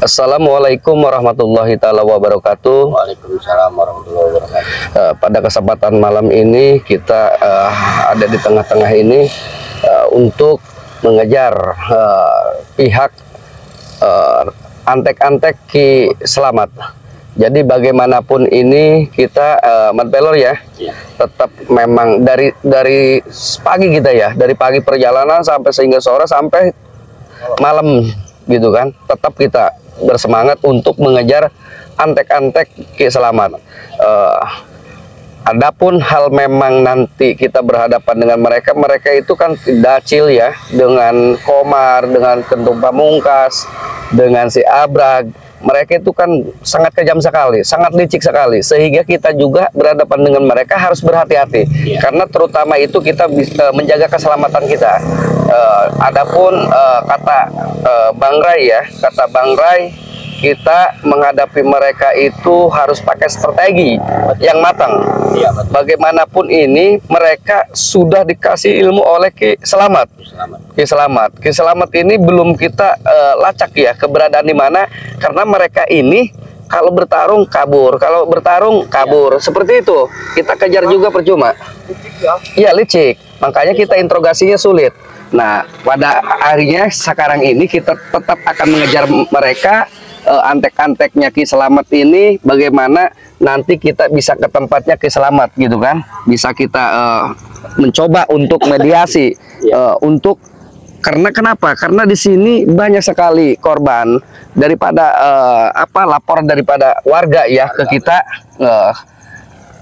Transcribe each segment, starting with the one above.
Assalamualaikum warahmatullahi taala wabarakatuh. Waalaikumsalam warahmatullahi wabarakatuh. Pada kesempatan malam ini kita ada di tengah-tengah ini untuk mengejar pihak antek-antek Ki Selamat. Jadi bagaimanapun ini kita Mat Pelor ya, tetap memang dari pagi kita ya, dari pagi perjalanan sampai sehingga sore sampai malam gitu kan, tetap kita bersemangat untuk mengejar antek-antek Ki Selamat. Adapun hal memang nanti kita berhadapan dengan mereka itu kan dacil ya, dengan Komar, dengan Kentung Pamungkas, dengan si Abrag. Mereka itu kan sangat kejam sekali, sangat licik sekali, sehingga kita juga berhadapan dengan mereka harus berhati-hati, karena terutama itu kita bisa menjaga keselamatan kita. Adapun kata Bang Ray ya, kata Bang Ray, kita menghadapi mereka itu harus pakai strategi yang matang. Bagaimanapun ini mereka sudah dikasih ilmu oleh Ki Selamat. Ki Selamat ini belum kita lacak ya keberadaan di mana, karena mereka ini kalau bertarung kabur, seperti itu. Kita kejar juga percuma. Iya, licik. Makanya kita interogasinya sulit. Nah, pada akhirnya sekarang ini kita tetap akan mengejar mereka, antek-anteknya Ki Selamat ini, bagaimana nanti kita bisa ke tempatnya Ki Selamat gitu kan, bisa kita mencoba untuk mediasi, untuk karena kenapa? Karena di sini banyak sekali korban daripada laporan daripada warga ya ke kita,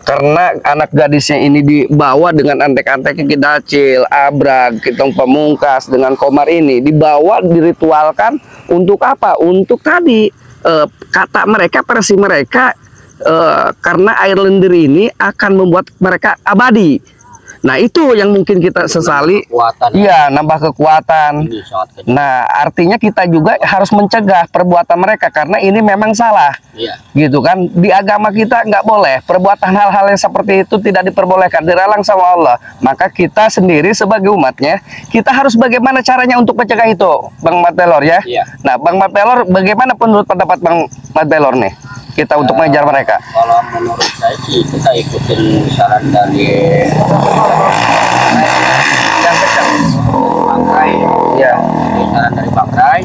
karena anak gadisnya ini dibawa dengan antek-anteknya Ki Dacil, Abrag, Kentung Pamungkas dengan Komar ini dibawa, diritualkan untuk apa? Untuk tadi kata mereka, versi mereka, karena air lendir ini akan membuat mereka abadi. Nah, itu yang mungkin kita sesali. Iya, nambah kekuatan. Nah, artinya kita juga harus mencegah perbuatan mereka, karena ini memang salah. Gitu kan. Di agama kita nggak boleh perbuatan hal-hal yang seperti itu, tidak diperbolehkan, dilarang sama Allah. Maka kita sendiri sebagai umatnya, kita harus bagaimana caranya untuk mencegah itu, Bang Mat Pelor ya. Nah, Bang Mat Pelor, bagaimana menurut pendapat Bang Mat Pelor nih, kita untuk mengejar mereka? Kalau menurut saya sih kita ikutin saran dari Bang Ray ya. Saran dari Bang Ray,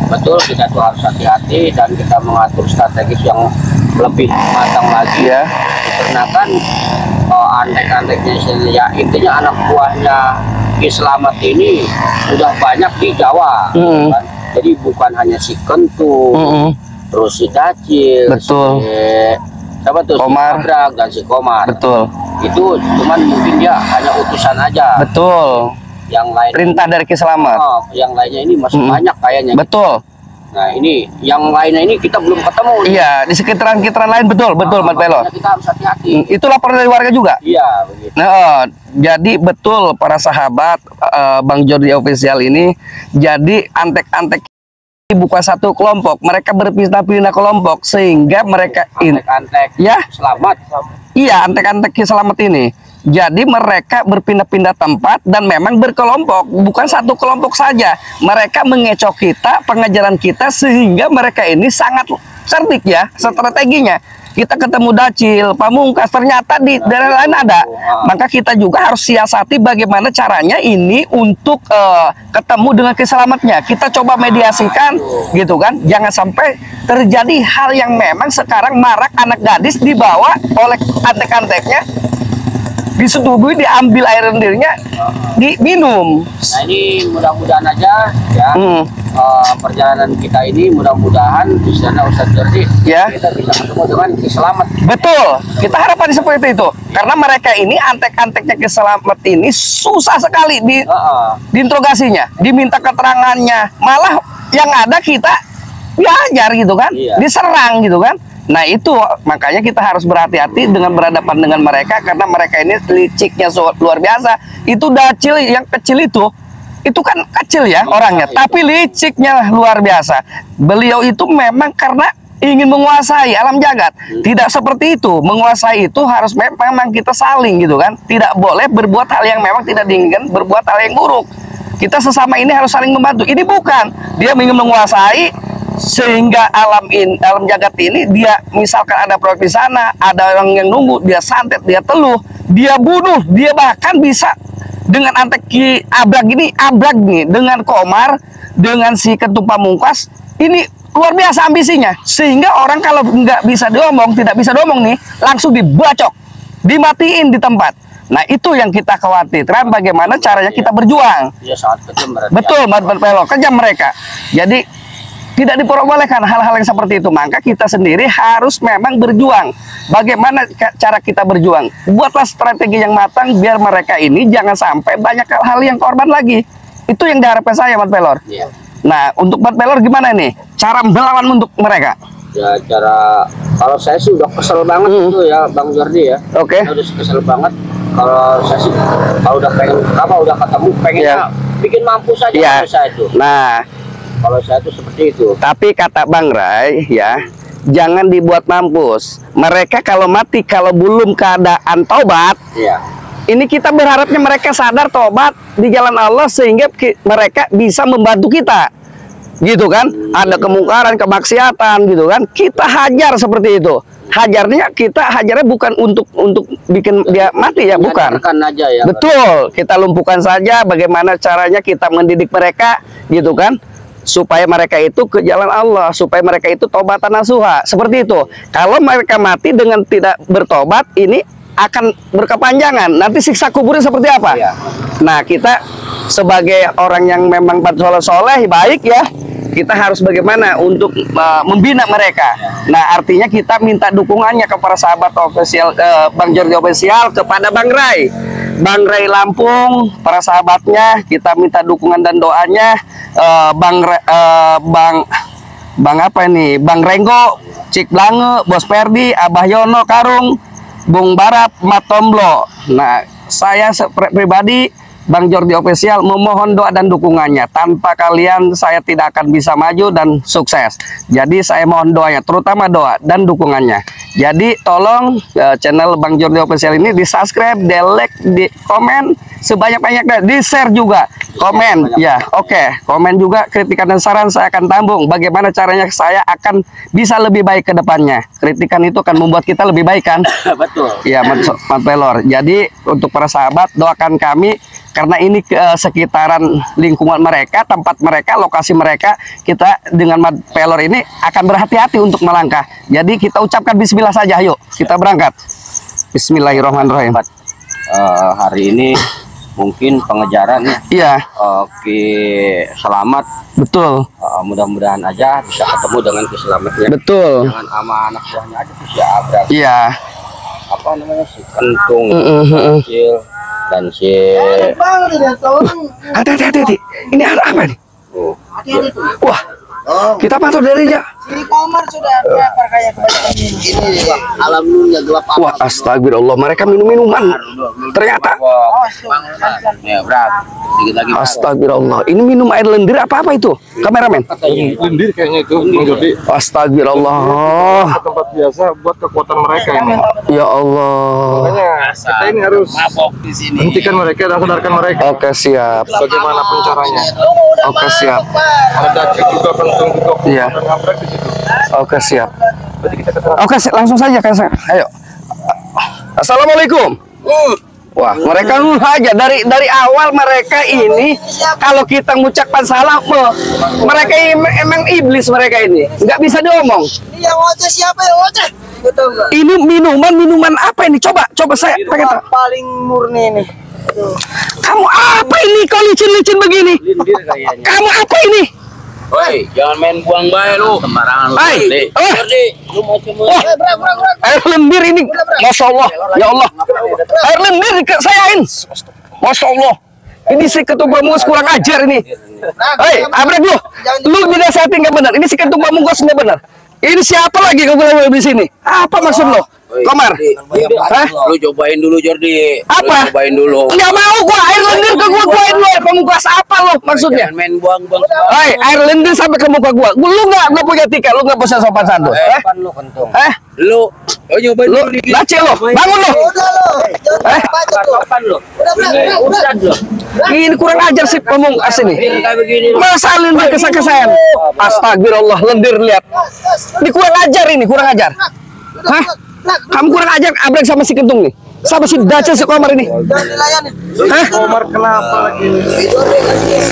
betul, kita tuh harus hati-hati dan kita mengatur strategis yang lebih matang lagi ya. Dikarenakan antek-anteknya ya, intinya anak buahnya Ki Selamat ini sudah banyak di Jawa, kan? Jadi bukan hanya si Kentung, terus si Dacil, betul, siapa tuh, Komar, si Abrag dan si Komar, betul. Itu cuman mungkin dia hanya utusan aja, betul. Yang lain perintah dari Ki Selamat. Yang lainnya ini masih banyak kayaknya. Betul. Nah, ini yang lainnya ini kita belum ketemu. Iya, di sekitaran lain, betul, Mat Pelor. Kita harus hati-hati. Itu laporan dari warga juga. Iya, begitu. Nah, jadi betul para sahabat Bang Jordi Official ini, jadi antek-antek bukan satu kelompok, mereka berpindah-pindah kelompok, sehingga mereka antek-antek ya Selamat. Iya, antek-antek Ki Selamat ini. Jadi mereka berpindah-pindah tempat dan memang berkelompok, bukan satu kelompok saja. Mereka mengecoh kita, pengejaran kita, sehingga mereka ini sangat cerdik ya strateginya. Kita ketemu Dacil, Pamungkas, ternyata di daerah lain ada. Maka kita juga harus siasati bagaimana caranya ini untuk ketemu dengan Ki Selamatnya. Kita coba mediasikan gitu kan. Jangan sampai terjadi hal yang memang sekarang marak, anak gadis dibawa oleh antek-anteknya, disetubuhi, diambil air lendirnya, diminum. Nah, ini mudah-mudahan aja ya, perjalanan kita ini mudah-mudahan di sana Ustadz Jordi ya, kita bisa ketemu dengan Ki Selamat. Betul, kita harapkan seperti itu, karena mereka ini antek-anteknya Ki Selamat ini susah sekali diinterogasinya, diminta keterangannya, malah yang ada kita diajar gitu kan, diserang gitu kan. Nah, itu makanya kita harus berhati-hati dengan berhadapan dengan mereka, karena mereka ini liciknya luar biasa. Itu Dacil yang kecil itu kan kecil ya orangnya, tapi liciknya luar biasa. Beliau itu memang karena ingin menguasai alam jagat. Tidak seperti itu. Menguasai itu harus memang kita saling gitu kan. Tidak boleh berbuat hal yang memang tidak diinginkan, berbuat hal yang buruk. Kita sesama ini harus saling membantu. Ini bukan dia ingin menguasai, sehingga alam jagat ini dia misalkan ada proyek di sana, ada orang yang nunggu, dia santet, dia teluh, dia bunuh, dia bahkan bisa dengan anteki abrag nih dengan Komar, dengan si Kentung Pamungkas, ini luar biasa ambisinya, sehingga orang kalau nggak bisa diomong, tidak bisa diomong nih, langsung dibacok, dimatiin di tempat. Nah itu yang kita khawatirkan, bagaimana caranya kita berjuang. Iya, sangat kejam berarti. Betul, Pelor, kejam mereka. Jadi tidak diperbolehkan hal-hal yang seperti itu. Maka kita sendiri harus memang berjuang. Bagaimana cara kita berjuang? Buatlah strategi yang matang biar mereka ini jangan sampai banyak hal yang korban lagi. Itu yang diharapkan saya, Mas Pelor. Iya. Nah, untuk Mas Pelor gimana nih? Cara melawan untuk mereka? Ya, cara kalau saya sih udah kesel banget itu ya, Bang Jordi ya. Oke. Saya udah kesel banget. Kalau saya sih kalau udah pengen udah ketemu pengennya bikin mampus aja saya itu. Nah, kalau saya itu seperti itu. tapi kata Bang Ray ya, jangan dibuat mampus. Mereka kalau mati kalau belum keadaan tobat, ini kita berharapnya mereka sadar tobat di jalan Allah sehingga mereka bisa membantu kita. Gitu kan? Ada kemungkaran, kemaksiatan gitu kan. Kita hajar seperti itu. Hajarnya bukan untuk bikin dia mati ya, bukan. Aja ya, betul, kita lumpuhkan saja bagaimana caranya kita mendidik mereka gitu kan. Supaya mereka itu ke jalan Allah, supaya mereka itu tobatan nasuha, seperti itu. Kalau mereka mati dengan tidak bertobat, ini akan berkepanjangan. Nanti siksa kuburnya seperti apa? Iya. Nah, kita sebagai orang yang memang soleh baik ya, kita harus bagaimana untuk membina mereka. Nah, artinya kita minta dukungannya kepada sahabat official Bang Jordi Official, kepada Bang Ray. Bang Ray Lampung, para sahabatnya, kita minta dukungan dan doanya. Bang Renggo, Cik Blange, Bos Perdi, Abah Yono Karung, Bung Barat, Matomblo. Nah, saya pribadi, Bang Jordi Official memohon doa dan dukungannya. Tanpa kalian saya tidak akan bisa maju dan sukses. Jadi saya mohon doanya, terutama doa dan dukungannya. Jadi tolong channel Bang Jordi Official ini di subscribe, di like, di komen sebanyak-banyaknya, di share juga, komen ya, oke. Komen juga kritikan dan saran saya akan tampung. Bagaimana caranya saya akan bisa lebih baik ke depannya. Kritikan itu akan membuat kita lebih baik kan? Betul. Ya, Mas Pelor. Jadi untuk para sahabat, doakan kami karena ini sekitaran lingkungan mereka, tempat mereka, lokasi mereka, kita dengan Mas Pelor ini akan berhati-hati untuk melangkah. Jadi kita ucapkan bismillah saja, yuk kita berangkat. Bismillahirrahmanirrahim. Hari ini mungkin pengejaran Iya. Oke, selamat. Betul. Mudah-mudahan aja bisa ketemu dengan keselamatannya. Betul. Jangan sama anak buahnya aja tuh si Abraham. Iya. Apa namanya, si Kentung, Kecil dan si. Hati-hati. Ini ada apa nih? Wah. Kita pantau dari ya. Si Komar sudah berapa kayak kebanyakan ini. Alam dunia gelap. Wah, astagfirullah, mereka minum minuman. Ternyata. Ya, berat. Sedikit lagi. Astagfirullah. Ini minum air lendir apa itu? Kameramen. Lendir kayaknya itu, Bang Jordi. Astagfirullah. Tempat biasa buat kekuatan mereka ini. Ya Allah. Makanya kita ini harus mabok di sini. hentikan mereka dan sadarkan mereka. Oke, siap. Bagaimanapun caranya. Oke, siap. Ada cek juga pentung juga. Iya. Ngapret di situ. Oke, siap. Berarti kita ketemu. Oke, langsung saja kan saya. Ayo. Assalamualaikum. Wah, mereka aja dari awal mereka ini kalau kita mengucapkan salah, mereka emang iblis mereka ini. Nggak bisa diomong. Ini yang ngoceh siapa yang ngoceh? Betul enggak? Ini minuman apa ini? Coba saya pakai tahu. Paling murni ini. Kamu apa ini kau licin-licin begini? Lindir kayaknya. Kamu apa ini? Woi, jangan main buang bae lu. Sembarangan lu. Hai. Jordi, lu mau cemur. Air lendir ini, masya Allah, ya Allah. Air lendir sayain, masya Allah. Ini si ketua Mungus kurang ajar ini. Hei, abrek lu dinasihatin nggak benar. Ini si ketua Mungus nggak benar. Ini siapa lagi kau bilang di sini? Apa maksud lo? Komar. Hah? Lu cobain dulu Jordi. Apa? Lu cobain dulu. Nggak mau gua air lendir ke gua guain lu. Pamungkas apa lu maksudnya? Jangan main buang-buang. Hei, air lendir sampai ke muka gua. Lu nggak punya tiket, lu nggak bisa sopan santun. Depan lu kentung. Lu nyobain Lu dulu dikit. Dacil lu, bangun lu. Udah lo. Jangan Eh? baca Bukan tuh. sopan lu. Udah. Ustad lu. Ini kurang ajar sih pamungkas ini. Kayak begini. Masa lendir kesek-kesekan? Astagfirullah, lendir lihat. Ini kurang ajar ini, kurang ajar. Hah? Kamu kurang ajar abrek sama si kentung nih. Sama si Dacil si Komar ini. Jangan dilayanin. Hah? Komar kenapa lagi?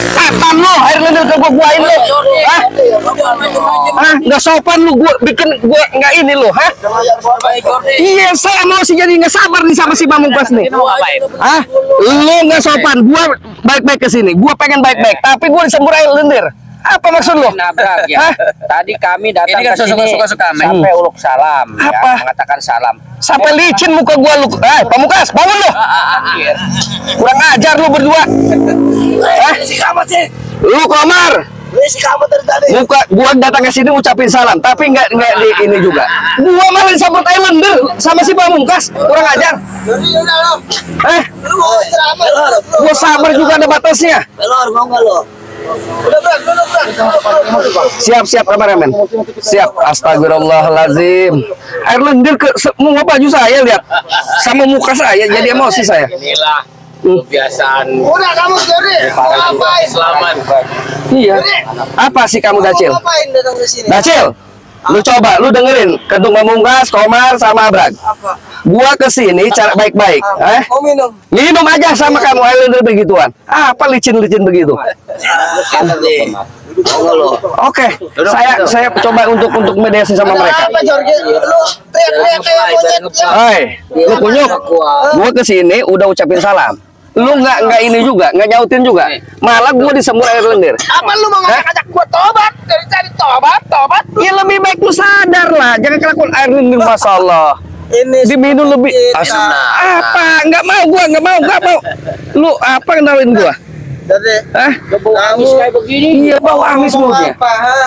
Setan lu, air lendir ke gua guain lu. Hah? Hah? Nggak sopan lu, gua bikin gua nggak ini lu, hah? Iya, saya mau sih jadi nggak sabar nih sama si Pamungkas nih. Hah? Lu nggak sopan, gua baik-baik ke sini. Gua pengen baik-baik, tapi gua disembur air lendir. Apa maksud lu? Nabrak ya. Hah? Tadi kami datang Ini kan ke sini suka-suka main. sampai uluk salam ya, Apa? mengatakan salam. Sampai licin muka gua lu. Pamungkas, bangun lu. Kurang ajar lu berdua. Si kamu sih. Lu Komar. Si kamu dari tadi. Muka gua datang ke sini ngucapin salam, tapi nggak di ini juga. Gua malah disambut air lendir sama si Pamungkas. Kurang ajar. Jadi udah lo. Lu mau ceramah lo. Gua sabar juga ada batasnya. Pelor mau nggak lo? Udah berat. Siap kameramen. Siap. Astagfirullahalazim. Air lendir ke semua baju saya lihat. Sama muka saya jadi emosi saya. Inilah kebiasaan Udah kamu jadi. Mau ngapain? Islaman. Iya. Apa sih kamu Dacil? Mau ngapain datang ke sini? Dacil. Lu coba, lu dengerin Kentung Pamungkas, Komar sama Abrag. Apa? Gua kesini cara baik-baik. Mau minum? Minum aja sama kamu air lendir begituan. Apa licin-licin begitu? Oke, saya coba untuk mediasi sama mereka. Apa Jorge? Lu teriak-teriak kayak monyet. Hai, lu kunyuk. Gua kesini udah ucapin salam. Lu nggak ini juga, nggak nyautin juga. Malah gua disembur air lendir. Apa lu mau ngajak gua tobat? Dari tadi tobat. Ya lebih baik lu sadar lah, jangan kelakuan air lendir masalah. Ini Diminum lebih. Apa? Nggak mau gua, nggak mau. Lu apa kenalin gua? Jadi Hah? kamu Kayak begini. Iya, bau amis mau mulutnya. apa? Ha?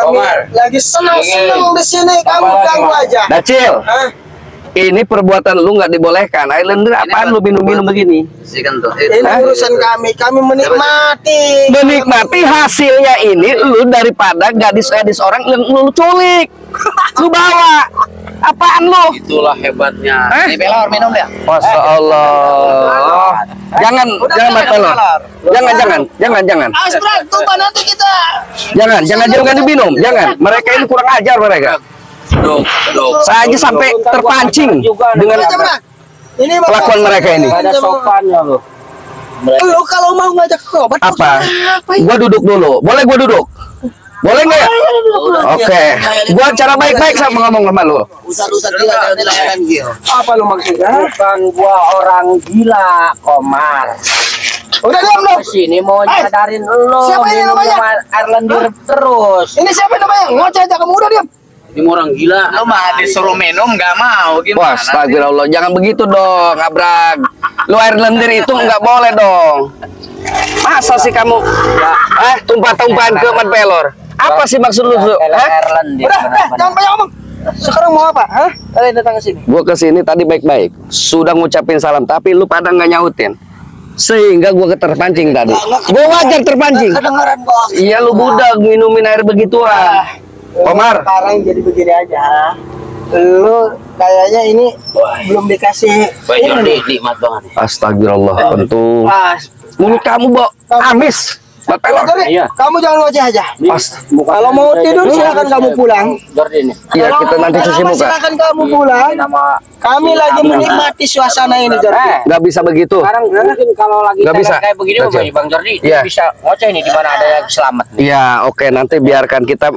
Komar. Lagi senang-senang di sini kamu ganggu aja. Dacil, Hah? ini perbuatan lu nggak dibolehkan. Air lendir apaan lu minum-minum begini? Si kentung. Ini urusan kami menikmati. Menikmati hasilnya ini lu daripada gadis-gadis orang yang lu culik. Lu bawa. Apaan lu? Itulah hebatnya. Hah? Ini pelor minum ya. Masya Allah. Jangan mata lo. Jangan. Asbrak, coba nanti kita. Jangan diminum. Jangan. Mereka ini kurang ajar mereka. Saya aja sampai terpancing dengan Aja, Brak. Ini mau kelakuan mereka ini. Ada sopannya lu. Lu kalau mau ngajak tobat Apa? Gua duduk dulu. Boleh gua duduk? Boleh nggak ya? Oke. Gua cara baik-baik sama ngomong sama lu. Usah-usah gila jangan dilayanan gitu. Apa lu maksudnya? Bukan gua orang gila, Komar. Udah diam lu. Sini mau nyadarin lu. Siapa ini minum namanya? air lendir terus. Ini siapa namanya? Ngoceh aja kamu udah diam. Ini orang gila. Lu mah disuruh minum nggak mau Wah, gimana? astagfirullah. Jangan begitu dong, Abrag. Lu air lendir itu nggak boleh dong. Masa sih kamu tumpah-tumpahan ke man pelor? Apa sih maksud lu? Air lendir. Udah, jangan banyak ngomong. Sekarang mau apa? Hah? Kalian datang ke sini. Gua kesini tadi baik-baik, sudah ngucapin salam, tapi lu pada nggak nyautin, sehingga gua terpancing tadi. Gua wajar terpancing. Kedengaran gua. Iya lu budak minumin air begituan. Komar, Sekarang jadi begini aja. Lu kayaknya ini belum dikasih ini nih. Nikmat banget. astagfirullah, tentu Pas. mulut kamu amis. Mat pelor. Jordi, Iya. kamu jangan ngoceh aja. Kalau mau tidur silakan kamu pulang. Jordi ini. Iya, kita nanti cuci Kalau muka. silakan kamu pulang. Kami lagi menikmati suasana ini, Jordi. Nggak bisa begitu. Sekarang mungkin kalau lagi Nggak bisa. kayak begini Kacau. Bang Jordi Iya. bisa ngoceh nih di mana ada yang selamat nih. Iya, oke, nanti biarkan kita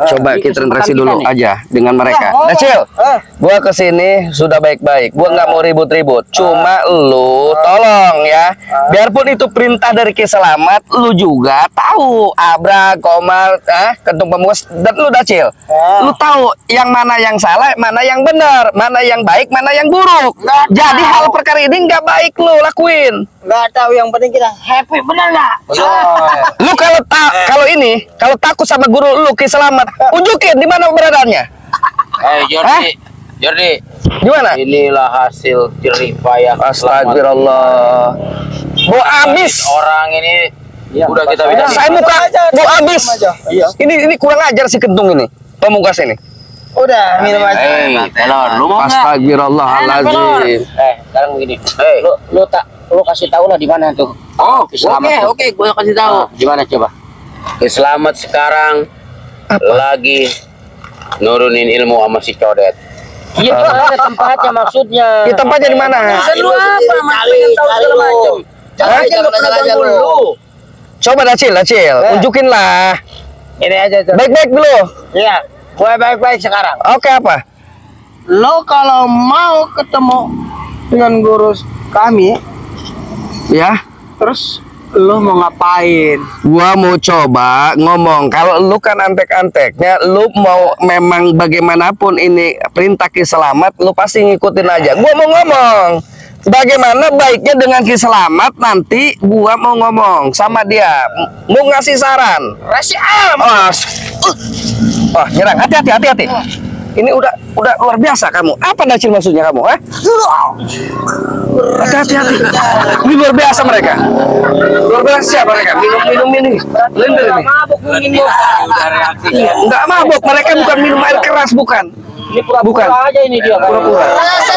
coba ini kita interaksi kesempatan dulu kita nih. aja dengan mereka. ngomong. Dacil, Eh. gua kesini sudah baik-baik. Gua nggak mau ribut-ribut. Cuma lu tolong ya, biarpun itu perintah dari Ki Selamat, lu juga tahu Abrag, Komar, Kentung Pamungkas dan lu Dacil. Lu tahu yang mana yang salah, mana yang benar, mana yang baik, mana yang buruk. Nggak Jadi tahu. hal perkara ini nggak baik lu lakuin. Nggak tahu, yang penting kita happy, benar nggak? Lu kalau takut sama guru lu Ki Selamat, unjukin di mana keberadaannya. Jordi, Jordi, Gimana? inilah hasil jerih payah. Astagfirullah. Mau habis. Orang ini udah kita bisa. Saya buka mau habis. Iya. Ini kurang ajar si Kentung ini. Pamungkas ini. Udah, minum aja. Pelor, lu mau nggak? Astagfirullahaladzim. Sekarang begini. Lu kasih tahu lah di mana tuh. Oh, oke, gue kasih tahu. Di mana coba? Selamat sekarang lagi nurunin ilmu sama si Codet. Iya, ada tempatnya maksudnya. Di tempatnya di mana? Lu apa? Pengen tahu segala macam. Jangan pernah ganggu lu. Coba Dacil, unjukin lah. Ini aja tuh. Baik-baik dulu. Iya, gue baik-baik sekarang. Oke, apa? Lo kalau mau ketemu dengan guru kami, Ya, terus lo mau ngapain? gua mau coba ngomong. Kalau lu kan antek-anteknya, lu mau memang bagaimanapun ini perintah Ki Slamet, lu pasti ngikutin aja. Gua mau ngomong. Bagaimana baiknya dengan Ki Slamet, nanti gua mau ngomong sama dia. Mau ngasih saran. Oh, nyerang. Hati-hati. Ini udah luar biasa kamu. Apa Dacil maksudnya kamu? Hati-hati. Ini luar biasa mereka. Luar biasa siapa mereka? Minum ini. Blender ini. Enggak mabuk. Mereka bukan minum air keras, bukan. Ini pura-pura aja ini dia. Pura-pura.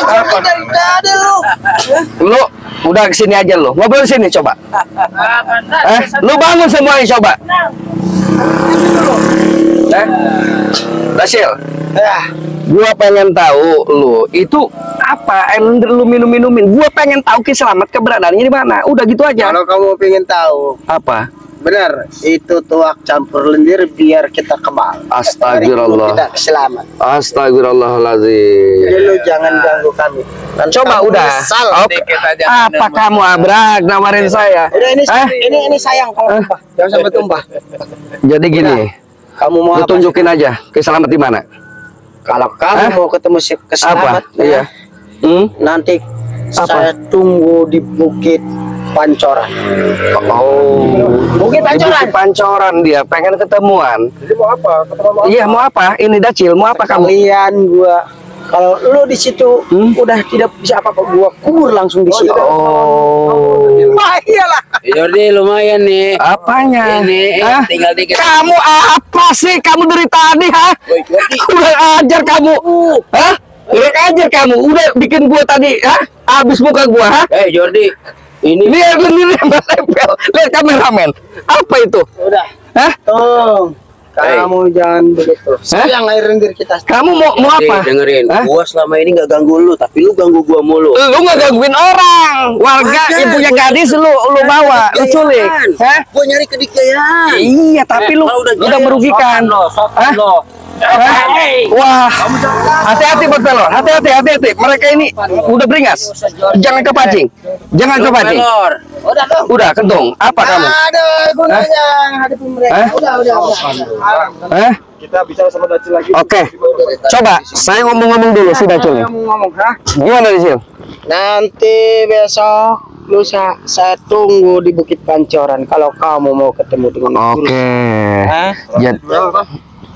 Apa? Dari tadi lo. Lu udah kesini aja lu. Ngobrol sini coba. Lu bangun semuanya coba. Dacil. Gua pengen tahu lu itu apa air lendir lu minumin. Gua pengen tahu Ki Slamet keberadaannya di mana. Udah gitu aja. Kalau kamu pengen tahu, Apa? benar itu tuak campur lendir biar kita kebal. Astagfirullah. Kita selamat. Astagfirullahaladzim. Jadi lu jangan ganggu kami. Nanti Coba kamu udah. nyesal. Oke. Apa kamu Abrag nawarin saya? Udah ini sayang kalau tumpah. Jangan sampai tumpah. Jadi gini, Kamu mau lu apa? tunjukin aja Ki Slamet di mana? Kalau kamu mau ketemu si Apa? Keselamat, Iya. nanti Apa? saya tunggu di Bukit Pancoran. Oh, Bukit Pancoran. Pancoran dia pengen ketemuan. Jadi mau apa? Ketemu Iya, mau apa? Ini Dacil, mau apa kamu? Kalian gua kalau lu di situ udah tidak bisa apa-apa, gua kubur langsung di situ. Oh. Wah, iyalah. Jordi lumayan nih. Apanya? Ini Hah? tinggal dikit. Kamu apa sih? Kamu dari tadi, ha? Kurang ajar kamu. Hah? Kurang ajar kamu. Udah bikin gua tadi, ha? Habis muka gua, ha? Jordi, ini Lihat yang menempel. Lihat kameramen. Apa itu? Udah. Hah? Tuh. Kamu jangan begitu. Sayang air lendir kita. Kamu mau apa? dengerin. Hah? Gua selama ini nggak ganggu lu, tapi lu ganggu gua mulu. Lu nggak gangguin orang. Warga yang punya gadis lu bawa, lu culik. Hah? Gua nyari kedikdayaan. Iya, tapi lu udah merugikan. Hah? Hah? Wah, hati-hati buat pelor, hati-hati. Mereka ini udah beringas. Jangan kepancing, Udah, Kentung. Apa kamu? Aduh, gunanya hadapin mereka. Hah? Udah. Hah? kita bicara sama Dacil lagi. Oke, coba saya ngomong dulu si Dacil nih. Kamu ngomong, ha? Gimana Dacil? Nanti besok lusa saya tunggu di Bukit Pancoran kalau kamu mau ketemu dengan guru. Oke. Hah? Jadi,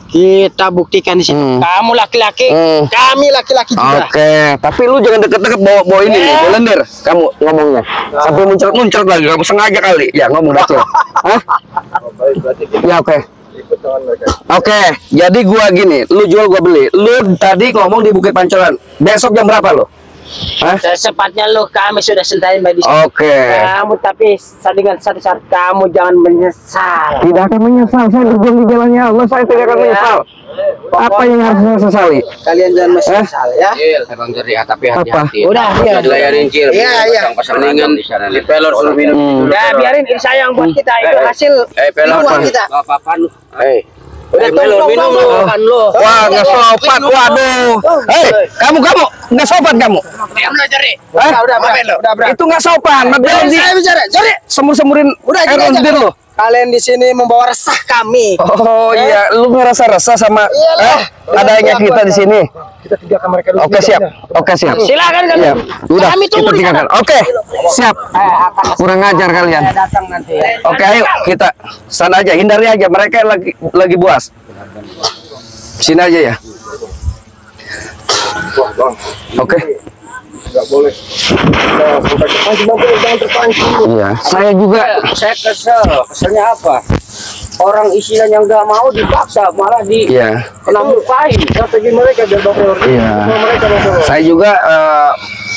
Kita buktikan di sini. Kamu laki-laki, kami laki-laki juga. Oke, tapi lu jangan deket-deket bawa ini nih, bawa lendir. Kamu ngomongnya sampai muncrat lagi. Kamu sengaja kali. Ya ngomong Dacil. Hah? Ya oke. Oke, jadi gua gini, lu jual gua beli. Lu tadi ngomong di Bukit Pancoran. Besok jam berapa lu? Hah? Secepatnya lo kami sudah selesai di sini. Oke. Kamu tapi dengan satu syarat kamu jangan menyesal. Tidak akan menyesal. Saya berjuang di jalannya Allah. Saya tidak akan menyesal. Apa yang harus saya sesali? Kalian jangan menyesal ya. Cil, Bang Jordi, tapi hati-hati. Udah, iya. Dilayarin Cil. Iya. Mendingan di pelor suruh minum. Udah biarin ini sayang buat kita itu hasil Pelor buat kita. Gak apa-apa lu. Udah Pelor minum lu kan lu. Wah, nggak sopan. Waduh. Hei, kamu nggak sopan kamu. Udah Jordi. Hah? Udah, bro. Itu nggak sopan. Mas Saya bicara, sorry. semur-semurin Udah air gini aja. lendir lo. Kalian di sini membawa resah kami. Oh iya, lu ngerasa resah sama adanya kita di sini. Kita tinggalkan mereka dulu. Oke siap. Silakan kalian. Iya, udah Kami tunggu kita di sana. tinggalkan. Oke, siap. Kurang ajar kalian. Saya datang nanti ya. Oke, ayo kita sana aja, hindari aja. Mereka lagi buas. Sini aja ya. Wah, Bang. Oke. Nggak boleh. Nah, sampai terpancing, Bang. Jangan terpancing. Iya. Saya juga. Saya keselnya apa? Orang istilahnya nggak mau dipaksa, malah Iya. kena mukain. Strategi mereka biar Bang Pelor. Iya. Mereka Bang Pelor. Saya juga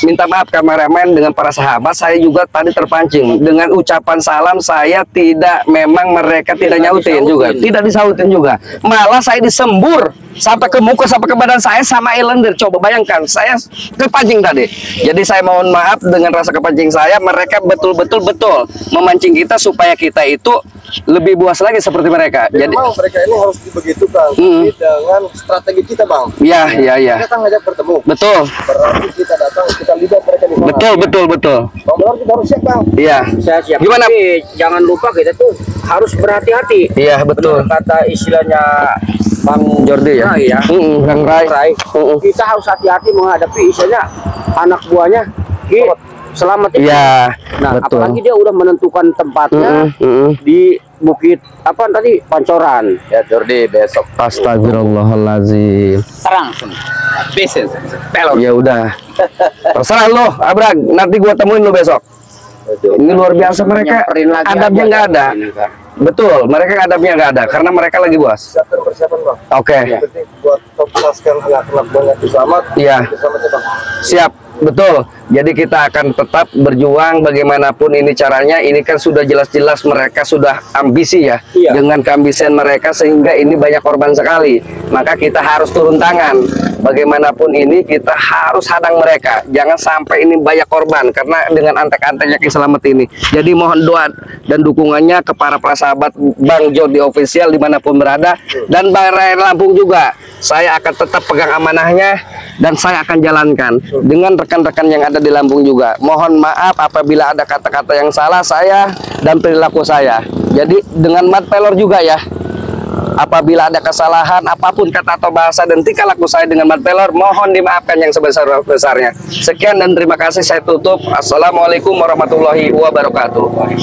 minta maaf kameramen dengan para sahabat. Saya juga tadi terpancing dengan ucapan salam. Saya tidak, memang mereka tidak nyautin juga, tidak disautin juga. Malah saya disembur sampai ke muka, sampai ke badan saya sama Elender. Coba bayangkan, saya kepancing tadi. Jadi saya mohon maaf dengan rasa kepancing saya. Mereka betul-betul memancing kita supaya kita itu lebih buas lagi seperti mereka. Jadi Jadi, memang mereka ini harus dibegitukan dengan strategi kita, Bang. ya. Kita kan ngajak bertemu. Betul, Berarti kita datang, kita lihat mereka di mana. betul. Bang Pelor kita harus siap, Bang. Iya. Saya siap. Gimana? Tapi jangan lupa kita tuh harus berhati-hati. Iya, betul. Benar kata istilahnya Bang Jordi ya. Rai ya. Bang Rai. Kita harus hati-hati menghadapi istilahnya anak buahnya. Selamat itu. Iya, Nah, betul. apalagi dia udah menentukan tempatnya di Bukit apa tadi Pancoran. Ya Jordi besok. Astagfirullahaladzim. Serang. Bisnis. Pelor. Ya udah. Terserah lo, Abrag. Nanti gua temuin lo besok. Ini luar biasa, mereka Nyamperin lagi adabnya aja. nggak ada. Ini, kan. Betul, mereka adabnya nggak ada karena mereka lagi buas. Siapkan persiapan, Bang. Oke. Berarti buat toplaskan anak-anak banyak selamat. Iya. Selamatnya, Bang. Siap, betul. Jadi kita akan tetap berjuang bagaimanapun ini caranya. Ini kan sudah jelas-jelas mereka sudah ambisi ya, Iya. dengan keambisian mereka sehingga ini banyak korban sekali. Maka kita harus turun tangan. Bagaimanapun ini kita harus hadang mereka. Jangan sampai ini banyak korban karena dengan antek-anteknya Ki Slamet ini. Jadi mohon doa dan dukungannya ke para sahabat Bang Jordi Official dimanapun berada, dan Bang Rai Lampung juga. Saya akan tetap pegang amanahnya dan saya akan jalankan dengan rekan-rekan yang ada di Lampung juga. Mohon maaf apabila ada kata-kata yang salah saya dan perilaku saya. Jadi dengan Mat Pelor juga ya. Apabila ada kesalahan apapun kata atau bahasa dan tingkah laku saya dengan Mat Pelor, mohon dimaafkan yang sebesar-besarnya. Sekian dan terima kasih, saya tutup. Assalamualaikum warahmatullahi wabarakatuh.